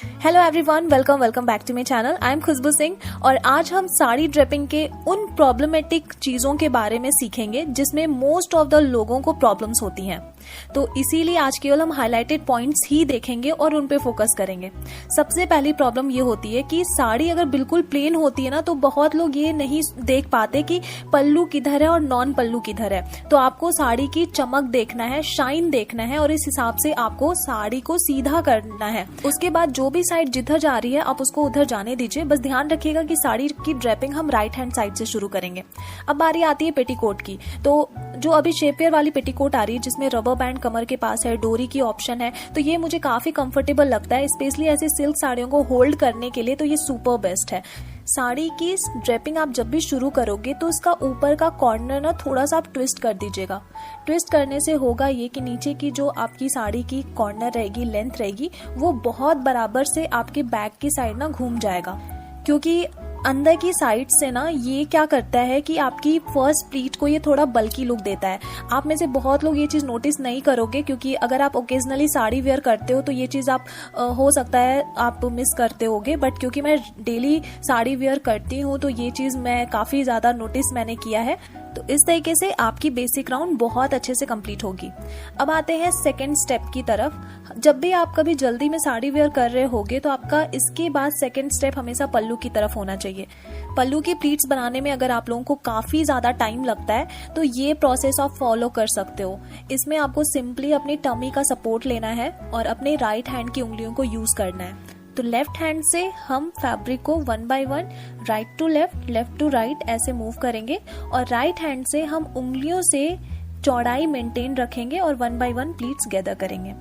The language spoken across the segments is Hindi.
Hello everyone, welcome back to my channel. I am Khushboo Singh और आज हम साड़ी ड्रेपिंग के उन प्रॉब्लमेटिक चीजों के बारे में सीखेंगे जिसमें मोस्ट ऑफ द लोगों को प्रॉब्लम्स होती हैं। तो इसीलिए आज केवल हम हाइलाइटेड पॉइंट्स ही देखेंगे और उन पे फोकस करेंगे। सबसे पहली प्रॉब्लम ये होती है कि साड़ी अगर बिल्कुल प्लेन होती है ना, तो बहुत लोग ये नहीं देख पाते कि पल्लू किधर है और नॉन पल्लू किधर है। तो आपको साड़ी की चमक देखना है, शाइन देखना है और इस हिसाब से आपको साड़ी को सीधा करना है। उसके बाद जो भी साइड जिधर जा रही है आप उसको उधर जाने दीजिए। बस ध्यान रखिएगा कि साड़ी की ड्रेपिंग हम राइट हैंड साइड से शुरू करेंगे। अब बारी आती है पेटीकोट की। तो जो अभी शेपियर वाली पेटीकोट आ रही है जिसमें रबर बैंड कमर के पास है, डोरी की ऑप्शन है, तो ये मुझे काफी कंफर्टेबल लगता है, स्पेशली ऐसे सिल्क साड़ियों को होल्ड करने के लिए। तो ये सुपर बेस्ट है। साड़ी की ड्रेपिंग आप जब भी शुरू करोगे तो उसका ऊपर का कॉर्नर ना थोड़ा सा आप ट्विस्ट कर दीजिएगा। ट्विस्ट करने से होगा ये कि नीचे की जो आपकी साड़ी की कॉर्नर रहेगी, लेंथ रहेगी, वो बहुत बराबर से आपके बैक की साइड ना घूम जाएगा। क्योंकि अंदर की साइड से ना ये क्या करता है कि आपकी फर्स्ट प्लीट को ये थोड़ा बल्की लुक देता है। आप में से बहुत लोग ये चीज नोटिस नहीं करोगे, क्योंकि अगर आप ओकेजनली साड़ी वेयर करते हो तो ये चीज आप हो सकता है आप मिस करते होगे, बट क्योंकि मैं डेली साड़ी वेयर करती हूँ तो ये चीज मैं काफी ज्यादा नोटिस मैंने किया है। तो इस तरीके से आपकी बेसिक राउंड बहुत अच्छे से कंप्लीट होगी। अब आते हैं सेकंड स्टेप की तरफ। जब भी आप कभी जल्दी में साड़ी वेयर कर रहे होगे तो आपका इसके बाद सेकंड स्टेप हमेशा पल्लू की तरफ होना चाहिए। पल्लू की प्लीट्स बनाने में अगर आप लोगों को काफी ज्यादा टाइम लगता है तो ये प्रोसेस आप फॉलो कर सकते हो। इसमें आपको सिंपली अपनी टमी का सपोर्ट लेना है और अपने राइट हैंड की उंगलियों को यूज करना है। तो लेफ्ट हैंड से हम फैब्रिक को one by one right to left, left to right ऐसे मूव करेंगे और राइट हैंड से हम उंगलियों से चौड़ाई मेंटेन रखेंगे और one by one pleats gather करेंगे।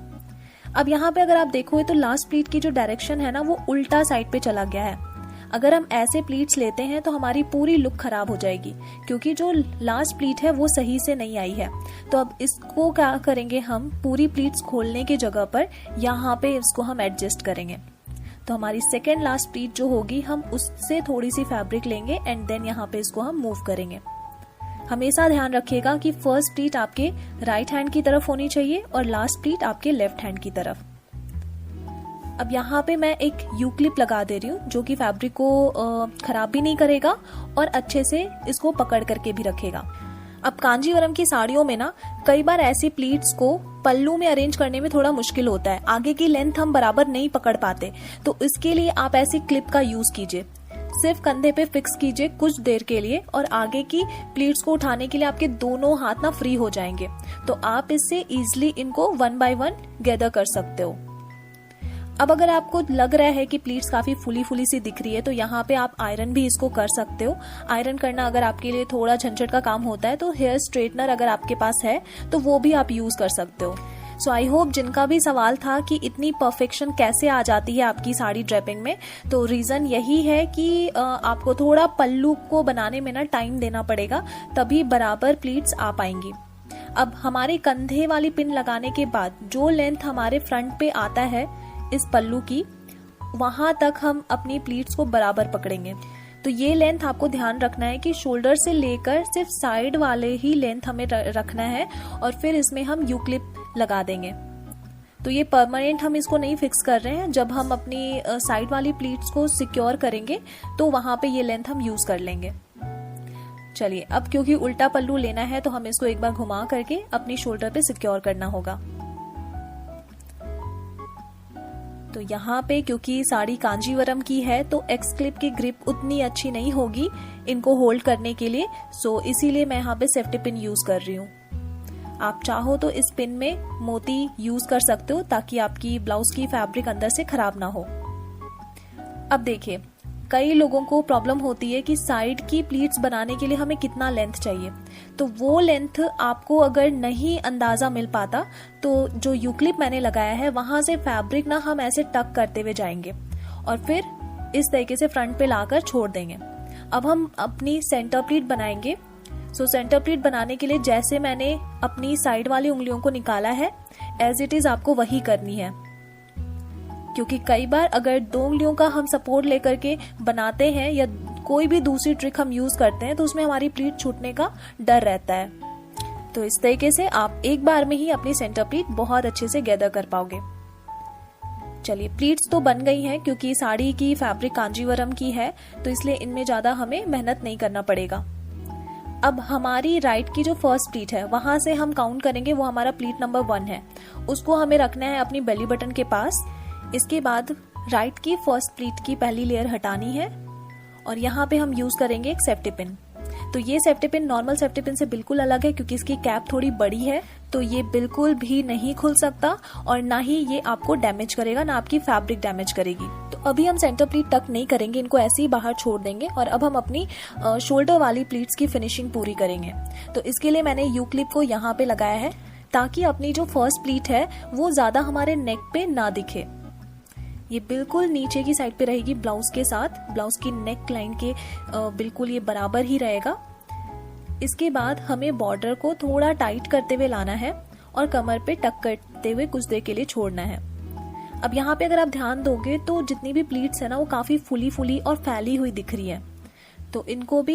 अब यहाँ पे अगर आप देखोगे तो लास्ट प्लीट की जो डायरेक्शन है ना, वो उल्टा साइड पे चला गया है। अगर हम ऐसे प्लीट्स लेते हैं तो हमारी पूरी लुक खराब हो जाएगी, क्योंकि जो लास्ट प्लीट है वो सही से नहीं आई है। तो अब इसको क्या करेंगे, हम पूरी प्लीट्स खोलने की जगह पर यहाँ पे इसको हम एडजस्ट करेंगे। तो हमारी सेकेंड लास्ट प्लीट जो होगी, हम उससे थोड़ी सी फैब्रिक लेंगे एंड देन यहाँ पे इसको हम मूव करेंगे। हमेशा ध्यान रखिएगा कि फर्स्ट प्लीट आपके राइट हैंड की तरफ होनी चाहिए और लास्ट प्लीट आपके लेफ्ट हैंड की तरफ। अब यहाँ पे मैं एक यू क्लिप लगा दे रही हूँ जो कि फैब्रिक को खराब भी नहीं करेगा और अच्छे से इसको पकड़ करके भी रखेगा। अब कांजीवरम की साड़ियों में ना कई बार ऐसी प्लीट्स को पल्लू में अरेंज करने में थोड़ा मुश्किल होता है, आगे की लेंथ हम बराबर नहीं पकड़ पाते। तो इसके लिए आप ऐसी क्लिप का यूज कीजिए। सिर्फ कंधे पे फिक्स कीजिए कुछ देर के लिए और आगे की प्लीट्स को उठाने के लिए आपके दोनों हाथ ना फ्री हो जाएंगे। तो आप इससे इजिली इनको वन बाय वन गैदर कर सकते हो। अब अगर आपको लग रहा है कि प्लीट्स काफी फुली फुली सी दिख रही है तो यहाँ पे आप आयरन भी इसको कर सकते हो। आयरन करना अगर आपके लिए थोड़ा झंझट का काम होता है तो हेयर स्ट्रेटनर अगर आपके पास है तो वो भी आप यूज कर सकते हो। सो आई होप जिनका भी सवाल था कि इतनी परफेक्शन कैसे आ जाती है आपकी साड़ी ड्रेपिंग में, तो रीजन यही है कि आपको थोड़ा पल्लू को बनाने में ना टाइम देना पड़ेगा, तभी बराबर प्लीट्स आ पाएंगी। अब हमारे कंधे वाली पिन लगाने के बाद जो लेंथ हमारे फ्रंट पे आता है इस पल्लू की, वहां तक हम अपनी प्लीट्स को बराबर पकड़ेंगे। तो ये लेंथ आपको ध्यान रखना है कि शोल्डर से लेकर सिर्फ साइड वाले ही लेंथ हमें रखना है और फिर इसमें हम यू क्लिप लगा देंगे। तो ये परमानेंट हम इसको नहीं फिक्स कर रहे हैं, जब हम अपनी साइड वाली प्लीट्स को सिक्योर करेंगे तो वहां पे ये लेंथ हम यूज कर लेंगे। चलिए, अब क्योंकि उल्टा पल्लू लेना है तो हमें इसको एक बार घुमा करके अपनी शोल्डर पे सिक्योर करना होगा। तो यहाँ पे क्योंकि साड़ी कांजीवरम की है तो एक्स क्लिप की ग्रिप उतनी अच्छी नहीं होगी इनको होल्ड करने के लिए, सो इसीलिए मैं यहाँ पे सेफ्टी पिन यूज कर रही हूँ। आप चाहो तो इस पिन में मोती यूज कर सकते हो ताकि आपकी ब्लाउज की फैब्रिक अंदर से खराब ना हो। अब देखिए, कई लोगों को प्रॉब्लम होती है कि साइड की प्लीट्स बनाने के लिए हमें कितना लेंथ चाहिए। तो वो लेंथ आपको अगर नहीं अंदाजा मिल पाता तो जो यू क्लिप मैंने लगाया है वहां से फैब्रिक ना हम ऐसे टक करते हुए जाएंगे और फिर इस तरीके से फ्रंट पे लाकर छोड़ देंगे। अब हम अपनी सेंटर प्लीट बनाएंगे। सो सेंटर प्लीट बनाने के लिए जैसे मैंने अपनी साइड वाली उंगलियों को निकाला है, एज इट इज आपको वही करनी है। क्योंकि कई बार अगर दो उंगलियों का हम सपोर्ट लेकर के बनाते हैं या कोई भी दूसरी ट्रिक हम यूज करते हैं तो उसमें हमारी प्लीट छूटने का डर रहता है। तो इस तरीके से आप एक बार में ही अपनी सेंटर प्लीट बहुत अच्छे से गैदर कर पाओगे। चलिए प्लीट्स तो बन गई हैं, क्योंकि साड़ी की फैब्रिक कांजीवरम की है तो इसलिए इनमें ज्यादा हमें मेहनत नहीं करना पड़ेगा। अब हमारी राइट की जो फर्स्ट प्लीट है वहां से हम काउंट करेंगे, वो हमारा प्लीट नंबर 1 है, उसको हमें रखना है अपनी बेली बटन के पास। इसके बाद राइट की फर्स्ट प्लीट की पहली लेयर हटानी है और यहाँ पे हम यूज करेंगे एक सेफ्टी पिन। तो ये safety pin normal safety pin से बिल्कुल अलग है, क्योंकि इसकी कैप थोड़ी बड़ी है, तो ये बिल्कुल भी नहीं खुल सकता और ना ही ये आपको डैमेज करेगा, ना आपकी फैब्रिक डैमेज करेगी। तो अभी हम सेंटर प्लीट टक नहीं करेंगे, इनको ऐसे ही बाहर छोड़ देंगे और अब हम अपनी शोल्डर वाली प्लीट्स की फिनिशिंग पूरी करेंगे। तो इसके लिए मैंने यू क्लिप को यहाँ पे लगाया है ताकि अपनी जो फर्स्ट प्लीट है वो ज्यादा हमारे नेक पे ना दिखे। ये बिल्कुल नीचे की साइड पे रहेगी ब्लाउज के साथ, ब्लाउज की नेक लाइन के बिल्कुल ये बराबर ही रहेगा। इसके बाद हमें बॉर्डर को थोड़ा टाइट करते हुए लाना है और कमर पे टक करते हुए कुछ देर के लिए छोड़ना है। अब यहाँ पे अगर आप ध्यान दोगे तो जितनी भी प्लीट्स है ना वो काफी फुली फुली और फैली हुई दिख रही है, तो इनको भी